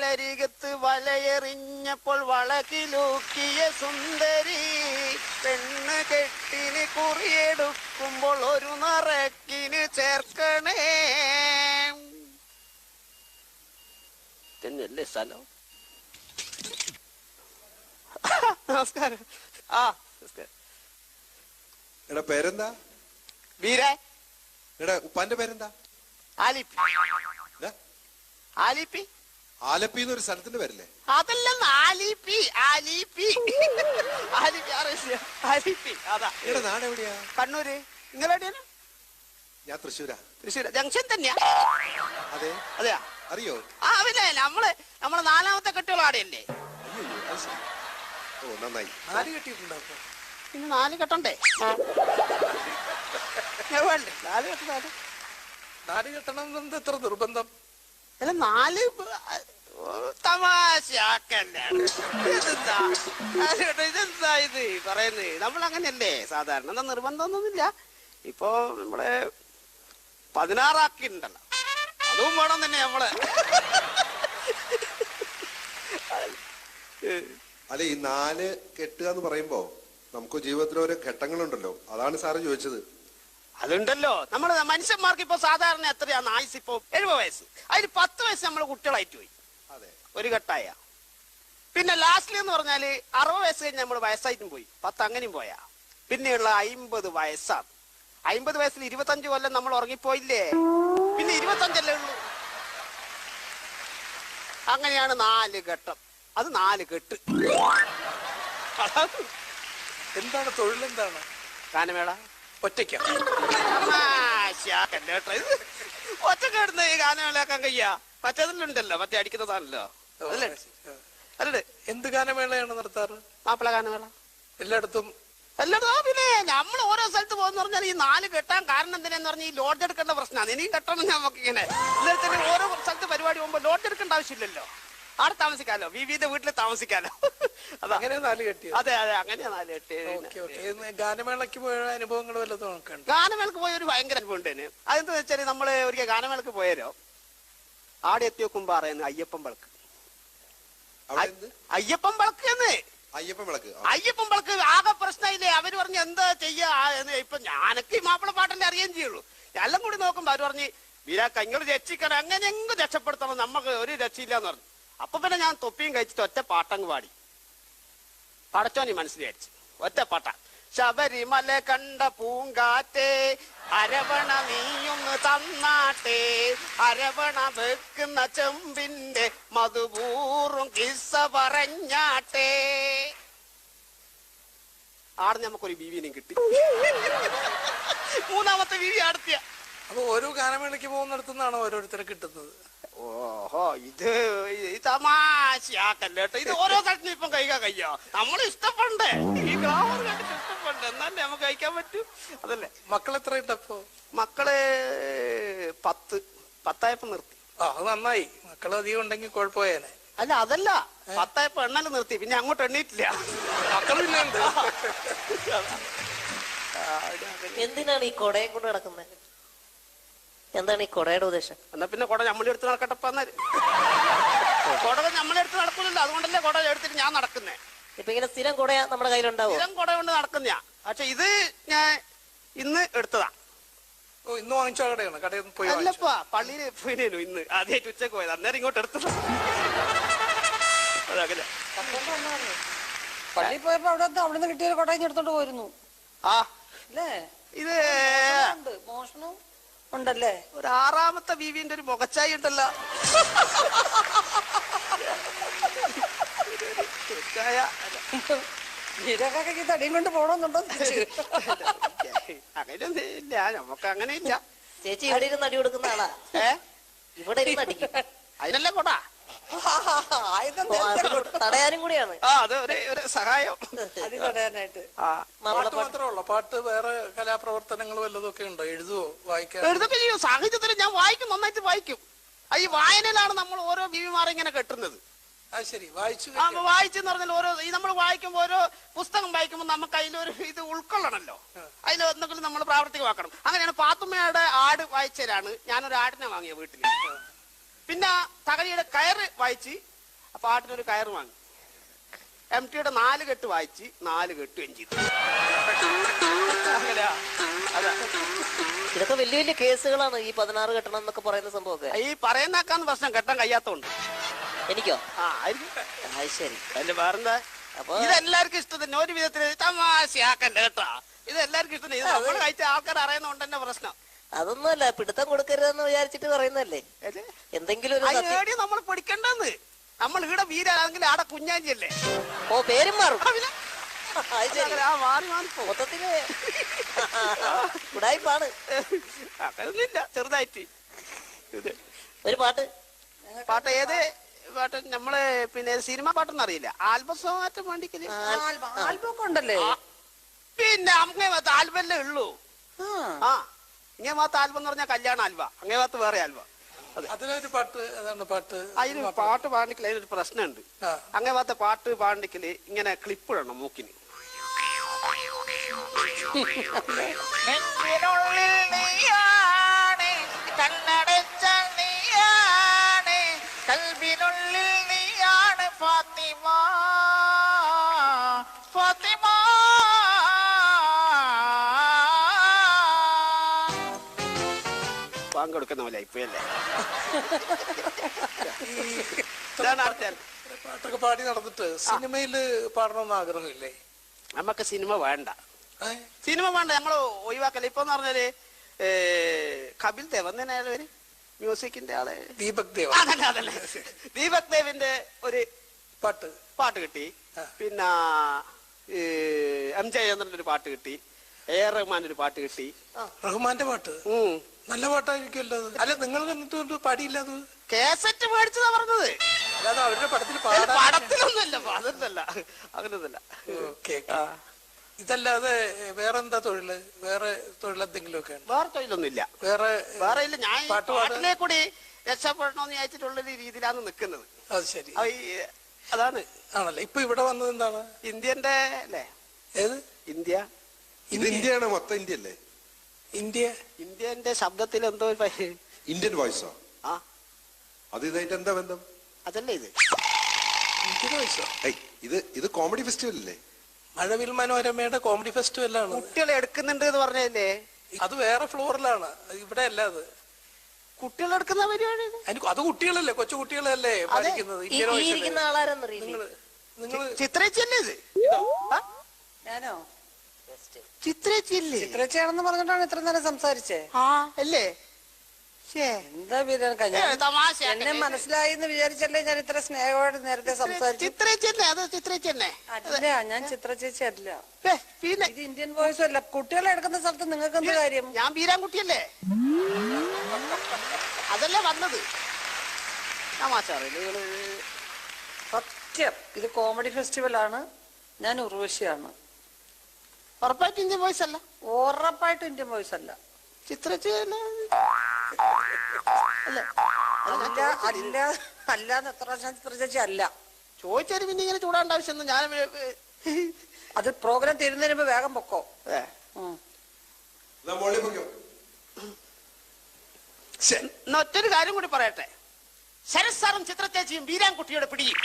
കടലരികത്ത് വലയെറിഞ്ഞപ്പോൾ വളകിലൂക്കിയ സുന്ദരി പെണ്ണ് കെട്ടിന് കുറിയെടുക്കുമ്പോൾ ഒരു നിറക്കിന് ചേർക്കണേ. തന്നെയല്ലേ സ്ഥലം? നമസ്കാരം. ആ നമസ്കാരം. എടാ പേരെന്താ? വീര. എടാ ഉപ്പാന്റെ പേരെന്താ? ആലിപ്പി. ആലിപ്പി. ആലപ്പി എന്നൊരു സ്ഥലത്തിന്റെ പേരല്ലേ? അതല്ലെന്ന് ആലിപ്പി. ആലിപ്പി. ആലിപ്പി ആലിപ്പി. അതാ. എടാ നാട് എവിടെയാ? കണ്ണൂര്. നിങ്ങളെവിടെയാണ്? ഞാൻ തൃശ്ശൂരാ. തൃശ്ശൂര് ജംഗ്ഷൻ തന്നെയാ? അതെ. അതെയാ? അറിയോ? ആ പിന്നെ നമ്മള് നാലാമത്തെ കെട്ടുകളാടെയല്ലേ? ഓ നന്നായി. 4 കെട്ടിയിട്ടുണ്ടോ? പിന്നെ 4 കെട്ടണ്ടേ? 4 കെട്ടണം എത്ര നിർബന്ധം? അല്ല 4 തമാശയാക്കല്ലേ. ഇതെന്താ ഇത് പറയുന്നത്? നമ്മൾ അങ്ങനെയല്ലേ സാധാരണ. എന്താ നിർബന്ധമൊന്നുമില്ല. ഇപ്പൊ നമ്മളെ 16 ആക്കിയിട്ടുണ്ടല്ലോ, അതും വേണം തന്നെ നമ്മള്. അല്ല ഈ 4 കെട്ടുക എന്ന് പറയുമ്പോ നമുക്ക് ജീവിതത്തിൽ ഓരോ ഘട്ടങ്ങളുണ്ടല്ലോ, അതാണ് സാറ് ചോദിച്ചത്. അതുണ്ടല്ലോ. നമ്മള് മനുഷ്യന്മാർക്ക് ഇപ്പൊ സാധാരണ എത്രയാണ് ആയുസ്? ഇപ്പൊ 70 വയസ്സ്. അതിൽ 10 വയസ്സ് നമ്മള് കുട്ടികളായിട്ട് പോയി. അതെ, ഒരു ഘട്ടായ. പിന്നെ ലാസ്റ്റിൽ എന്ന് പറഞ്ഞാല് 60 വയസ്സ് കഴിഞ്ഞ് നമ്മള് വയസ്സായിട്ടും പോയി. 10 അങ്ങനെയും പോയാ. പിന്നെയുള്ള 50 വയസ്സാണ്. 50 വയസ്സിൽ 25 കൊല്ലം നമ്മൾ ഉറങ്ങിപ്പോയില്ലേ? പിന്നെ 25 ഉള്ളൂ. അങ്ങനെയാണ് 4 ഘട്ടം. അത് 4 കെട്ട്. എന്താണ് തൊഴിൽ? എന്താണ്? ഗാനമേള. ഒറ്റയ്ക്ക ഒറ്റക്കെടുന്ന് ഈ ഗാനമേളയാക്കാൻ കഴിയാ? മറ്റേതിലുണ്ടല്ലോ, മറ്റേ അടിക്കുന്ന സാധനല്ലോ. അതല്ലേ? അല്ലേ? എന്ത് ഗാനമേളയാണ് നടത്താറ്? മാപ്പിള ഗാനമേള. എല്ലായിടത്തും പിന്നെ നമ്മൾ ഓരോ സ്ഥലത്ത് പോകുന്ന പറഞ്ഞാൽ ഈ 4 കെട്ടാൻ കാരണം എന്തിനാന്ന് പറഞ്ഞാൽ ഈ ലോഡ്ജ് എടുക്കേണ്ട പ്രശ്നമാണ്. ഇനിയും കെട്ടണം നമുക്ക് ഇങ്ങനെ. ഇന്നലെ ഓരോ സ്ഥലത്ത് പരിപാടി പോകുമ്പോ ലോഡ്ജ് എടുക്കേണ്ട ആവശ്യമില്ലല്ലോ. അവിടെ താമസിക്കാലോ, വിവിധ വീട്ടിൽ താമസിക്കാലോ. അങ്ങനെ 4 കെട്ടി. അതെ അതെ, അങ്ങനെയാ 4 കെട്ടി. ഗാനമേളക്ക് പോയ അനുഭവങ്ങൾ വല്ലതും? ഗാനമേളക്ക് പോയ ഒരു ഭയങ്കര അനുഭവം ഉണ്ടേന്. അതെന്താ വെച്ചാല് നമ്മള് ഒരിക്കൽ ഗാനമേളക്ക് പോയാലോ, ആടെ എത്തി നോക്കുമ്പോ പറയുന്നത് അയ്യപ്പൻ വിളക്ക്. അയ്യപ്പൻ വിളക്ക് എന്ന്. അയ്യപ്പൻ വിളക്ക് ആകെ പ്രശ്നമില്ലേ? അവര് പറഞ്ഞ് എന്താ ചെയ്യാ? ഇപ്പൊ ഞാനൊക്കെ ഈ മാപ്പിള പാട്ടല്ലേ അറിയുകയും ചെയ്യുള്ളൂ. എല്ലാം കൂടി നോക്കുമ്പോ അവര് പറഞ്ഞ് വീരാക്ക ഇങ്ങോട്ട് രക്ഷിക്കണം, അങ്ങനെ എങ്ങും രക്ഷപ്പെടുത്തണം, നമുക്ക് ഒരു രക്ഷയില്ലാന്ന് പറഞ്ഞു. അപ്പൊ പിന്നെ ഞാൻ തൊപ്പിയും കഴിച്ചിട്ട് ഒറ്റ പാട്ടങ്ങ് പാടി. പടച്ചോനി മനസ്സിലായിരിച്ചു. ഒറ്റ പാട്ട. ശബരിമല കണ്ട പൂങ്കാറ്റേ അരവണ നീയൊന്ന് തന്നാട്ടെ, അരവണ വെക്കുന്ന ചെമ്പിന്റെ മധുപൂറും കിസ്സ പറഞ്ഞാട്ടെ. ആടെ നമുക്കൊരു ബീവിനെയും കിട്ടി. 3ാമത്തെ ബീവി അടുത്തിയ. അപ്പൊ ഓരോ ഗാനമേളയ്ക്ക് പോകുന്നിടത്തുനിന്നാണോ ഓരോരുത്തരെ കിട്ടുന്നത്? ഓഹോ, ഇത് തമാശയാക്കല്ലേ കേട്ടോ. ഇത് ഓരോ സ്ഥലത്തും ഇപ്പം കഴിക്കാൻ കഴിയോ? നമ്മൾ ഇഷ്ടപ്പെടണ്ടേ? ഈ ഗ്രാമർ കണ്ടിട്ട് ഇഷ്ടപ്പെടണ്ടേ? എന്നാലേ നമുക്ക് കഴിക്കാൻ പറ്റും. അതല്ലേ? മക്കൾ എത്ര ഉണ്ടപ്പോ? മക്കള് 10 നിർത്തി. അത് നന്നായി. മക്കൾ അധികം ഉണ്ടെങ്കിൽ കുഴപ്പമായേനെ. അല്ല അതല്ല, 10 എണ്ണല് നിർത്തി. പിന്നെ അങ്ങോട്ട് എണ്ണീട്ടില്ല. മക്കൾ പിന്നെ ഉണ്ട്. എന്തിനാണ് ഈ കൊടയും കൊണ്ട് നടക്കുന്നത്? എന്താണ് ഈ കൊടയുടെ ഉദ്ദേശം? എന്നാ പിന്നെ കൊട നമ്മളെ എടുത്ത് നടക്കട്ടപ്പ. കൊട നമ്മളെ എടുത്ത് നടക്കൂലല്ലോ, അതുകൊണ്ടല്ലേ കൊട എടുത്തിട്ട് ഞാൻ നടക്കുന്നേ. ഇപ്പൊ ഇങ്ങനെ സ്ഥിരം കൊട നമ്മുടെ കയ്യിലുണ്ടാവും? സ്ഥിരം കൊട കൊണ്ട് നടക്കുന്നയാ. പക്ഷെ ഇത് ഞാൻ ഇന്ന് എടുത്തതാ. ഓ, ഇന്ന് വാങ്ങിച്ച കടയാണ്? കടയിൽ പോയി? അല്ലപ്പാ, പള്ളിയിൽ പോയിനു. ഇന്ന് ആദ്യമായിട്ട് ഉച്ചക്ക് പോയത്. അന്നേരം ഇങ്ങോട്ട് എടുത്തതാ. അതങ്ങനെ പള്ളിയിൽ പോയപ്പോ അവിടുന്ന് കിട്ടിയ കൊടയും എടുത്തോണ്ട് പോയിരുന്നു. ആ അല്ലേ? ഇത് മോഷണം ഉണ്ടല്ലേ? ഒരു 6ാമത്തെ ബീവിന്റെ ഒരു മുഖച്ചായി ഉണ്ടല്ലോ. ജീരകൊക്കെ തടിയും കൊണ്ട് പോണമെന്നുണ്ടോ? അങ്ങനെയൊന്നും ഇല്ല, നമുക്ക് അങ്ങനെ ഇല്ല. ചേച്ചി ഇവിടെ ഇരുന്ന് അടി കൊടുക്കുന്ന ആളാ? ഇവിടെ ഇരുന്ന് അടിക്കും. അതിനല്ലേ കൊടാ. തടയാനും കൂടിയാണ്. അത് ഒരു സഹായം തടയാനായിട്ട്. പാട്ട് മാത്രമല്ല, പാട്ട് വേറെ കലാപ്രവർത്തനങ്ങൾ വല്ലതും ഒക്കെ ഉണ്ടോ? എഴുതുവോ, വായിക്കാൻ? എഴുതൊക്കെ ചെയ്യും. സാഹിത്യത്തിൽ ഞാൻ വായിക്കും, നന്നായിട്ട് വായിക്കും. ഈ വായനയിലാണ് നമ്മൾ ഓരോ ബീവിമാരെ ഇങ്ങനെ കെട്ടുന്നത്. ശരി, വായിച്ചു. വായിച്ചെന്ന് പറഞ്ഞാൽ ഓരോ നമ്മൾ വായിക്കുമ്പോ ഓരോ പുസ്തകം വായിക്കുമ്പോൾ നമുക്ക് അതിലൊരു ഇത് ഉൾക്കൊള്ളണല്ലോ. അതിൽ എന്തെങ്കിലും നമ്മൾ പ്രാവർത്തികമാക്കണം. അങ്ങനെയാണ് പാത്തുമ്മയുടെ ആട് വായിച്ചതിലാണ് ഞാനൊരു ആടിനെ വാങ്ങിയ വീട്ടിൽ. പിന്നെ തകഴിയുടെ കയറ് വായിച്ച് ആ പാട്ടിനൊരു കയറ് വാങ്ങി. MT-യുടെ 4 കെട്ട് വായിച്ച് 4 കെട്ടുകയും ചെയ്തു. അങ്ങനെയാ. അതാ ഇതൊക്കെ വലിയ വലിയ കേസുകളാണ് ഈ 16 കെട്ടണം എന്നൊക്കെ പറയുന്ന സംഭവമൊക്കെ. ഈ പറയുന്നേക്കാന്ന് പ്രശ്നം കെട്ടാൻ കഴിയാത്തോണ്ട്. എനിക്കോ? ആ ആയിരിക്കും. അത് ശരി. അതിന്റെ വേറെന്താ? അപ്പൊ ഇതെല്ലാവർക്കും ഇഷ്ടത്തിന് ഒരു വിധത്തില് തമാശയാക്കല്ലേ കേട്ടാ. ഇത് എല്ലാവർക്കും ഇഷ്ടത്തിന്. ഇത് നമ്മൾ കഴിച്ച ആൾക്കാർ അറിയുന്നോണ്ട് തന്നെ പ്രശ്നം. അതൊന്നുമല്ല, പിടുത്തം കൊടുക്കരുതെന്ന് വിചാരിച്ചിട്ട് പറയുന്നല്ലേ. എന്തെങ്കിലും ഒരു സത്യം- ഏടി നമ്മൾ പിടിക്കണ്ടെന്ന്. നമ്മൾ ഇവിടെ വീരാണെങ്കിൽ ആടെ കുഞ്ഞാഞ്ചിയല്ലേ. ഓ, പേരും മാറും. അത് ശരി. മാറി മാറിപ്പോ മൊത്തത്തില് ഉടായിപ്പാണ്. അങ്ങനൊന്നുമില്ല, ചെറുതായിട്ട്. ഒരു പാട്ട് പാട്ട് ഏത് പാട്ട്? നമ്മള് പിന്നെ സിനിമ പാട്ടൊന്നും അറിയില്ല. ആൽബം സോങ്ങാറ്റം വേണ്ടിക്കല്. ആൽബം ഒക്കെ ഉണ്ടല്ലേ? പിന്നെ അങ്ങേ ഭാഗത്ത് ആൽബല്ലേ ഉള്ളൂ. ആ ഇങ്ങേ ഭാഗത്ത് ആൽബം എന്ന് പറഞ്ഞാൽ കല്യാണ ആൽബ, അങ്ങേ ഭാഗത്ത് വേറെ ആൽബ. അതിലൊരു പാട്ട് ഏതാണ് പാട്ട്? അതിന് പാട്ട് പാടിക്കല് അതിനൊരു പ്രശ്നമുണ്ട്. ആ. അങ്ങേ ഭാഗത്തെ പാട്ട് പാടിക്കല് ഇങ്ങനെ ക്ലിപ്പ് ഇടണം മൂക്കിന്. കണ്ണടച്ച നീയാണ്, കൽബിനുള്ളിൽ നീയാണ് ഫാത്തിമ, ഫാത്തിമ. പങ്കെടുക്കുന്ന പോലെ ഇപ്പല്ലേ. ഇതാണ് അടുത്ത. പാട്ടൊക്കെ പാടി നടന്നിട്ട് സിനിമയില് പാടണമെന്ന് ആഗ്രഹമില്ലേ? നമുക്ക് സിനിമ വേണ്ട. ഏ? സിനിമ വേണ്ട, നമ്മള് ഒഴിവാക്കല്ല. ഇപ്പൊ എന്ന് പറഞ്ഞാല് കപിൽ ദേവ് എന്നതിനായാലും ഒരു മ്യൂസിക്കിന്റെ ആള്. ദീപക് ദേവ്. അതല്ല അതല്ല, ദീപക് ദേവിന്റെ ഒരു പാട്ട് പാട്ട് കിട്ടി. പിന്നെ MJ ചന്ദ്രന്റെ ഒരു പാട്ട് കിട്ടി. AR റഹ്മാന്റെ ഒരു പാട്ട് കിട്ടി. റഹ്മാന്റെ പാട്ട് നല്ല പാട്ടായിരിക്കുമല്ലോ അത്. അല്ല, നിങ്ങൾ എന്നിട്ട് പാടിയില്ല അത്? കേസറ്റ് മേടിച്ചതാ പറഞ്ഞത്. അല്ലാതെ അവരുടെ പടത്തിൽ പടത്തിലൊന്നുമല്ല, അതല്ല, അങ്ങനൊന്നുമല്ല. ഓക്കെ. ഇതല്ലാതെ വേറെന്താ തൊഴില്? വേറെ തൊഴിൽ എന്തെങ്കിലും ഒക്കെ ഉണ്ട്? വേറെ തൊഴിലൊന്നുമില്ല. വേറെ വേറെ ഇല്ല. ഞാൻ പാട്ട് പാട്ടിലെ കൂടി രക്ഷപ്പെടണമെന്ന് വിചാരിച്ചിട്ടുള്ള രീതിയിലാണ് നിൽക്കുന്നത്. അത് ശരി. അതാണ്. ആണല്ലേ. ഇപ്പൊ ഇവിടെ വന്നത് എന്താണ്? ഇന്ത്യന്റെ അല്ലേ? ഏത് ഇന്ത്യ? ഇത് ഇന്ത്യയാണ്, മൊത്തം ഇന്ത്യ അല്ലേ? ഇന്ത്യ. ഇന്ത്യന്റെ ശബ്ദത്തിൽ എന്തോ ഒരു ഇന്ത്യൻ വോയിസോ? ആ അത് ഇതായിട്ട് എന്താ ബന്ധം? അതല്ലേ ഇത്? ഇന്ത്യൻ വോയിസോ? ഇത് കോമഡി ഫെസ്റ്റിവൽ അല്ലേ? മഴവിൽ മനോരമയുടെ കോമഡി ഫെസ്റ്റിവലാണ്. കുട്ടികളെ എടുക്കുന്നുണ്ട് എന്ന് പറഞ്ഞല്ലേ? അത് വേറെ ഫ്ലോറിലാണ്, ഇവിടെ അല്ല. അത് കുട്ടികൾ എടുക്കുന്ന പരിപാടി. അത് കുട്ടികളല്ലേ, കൊച്ചു കുട്ടികളല്ലേ പഠിക്കുന്നത്. ഈ ഇരിക്കുന്ന ആളാരെന്നറിയില്ലേ? നിങ്ങള് ചിത്രച്ചല്ലേ ഇത്? ഞാനോ? ചിത്രച്ചല്ലേ? ചിത്രച്ചയാണെന്ന് പറഞ്ഞിട്ടാണ് ഇത്ര നേരം സംസാരിച്ചേ. ആ അല്ലേ? എന്താ തമാശ. എന്നെ മനസ്സിലായി എന്ന് വിചാരിച്ചല്ലേ ഞാൻ ഇത്ര സ്നേഹമായിട്ട് നേരത്തെ സംസാരിച്ചു. ചിത്രച്ചല്ലേ? അത് ചിത്രച്ചന്നെ. അല്ല, ഞാൻ ചിത്രചേച്ചി അല്ല. പിന്നെ ഇത് ഇന്ത്യൻ വോയിസും അല്ല. കുട്ടികളെ എടുക്കുന്ന സ്ഥലത്ത് നിങ്ങൾക്ക് എന്ത് കാര്യം? ഞാൻ ബീരാൻകുട്ടിയല്ലേ? അതല്ലേ വന്നത്. തമാശ അറിയില്ല. സത്യം, ഇത് കോമഡി ഫെസ്റ്റിവൽ ആണ്. ഞാൻ ഉർവശിയാണ്. ഉറപ്പായിട്ട് ഇന്ത്യൻ വോയിസ് അല്ല? ഉറപ്പായിട്ട് ഇന്ത്യൻ വോയിസ് അല്ല. ചിത്രച്ചല്ല. അല്ല അല്ല അല്ലാന്ന് എത്ര പ്രാവശ്യം ചിത്രചേച്ചി അല്ല ചോദിച്ചാലും പിന്നെ ഇങ്ങനെ ചൂടാണ്ട ആവശ്യം. ഞാൻ അത് പ്രോഗ്രാം തീരുന്നതിന് മുമ്പ് വേഗം പൊക്കോ. ഒറ്റൊരു കാര്യം കൂടി പറയട്ടെ. ശരത് സാറും ചിത്രച്ചേച്ചിയും ബീരാൻകുട്ടിയുടെ പിടിയും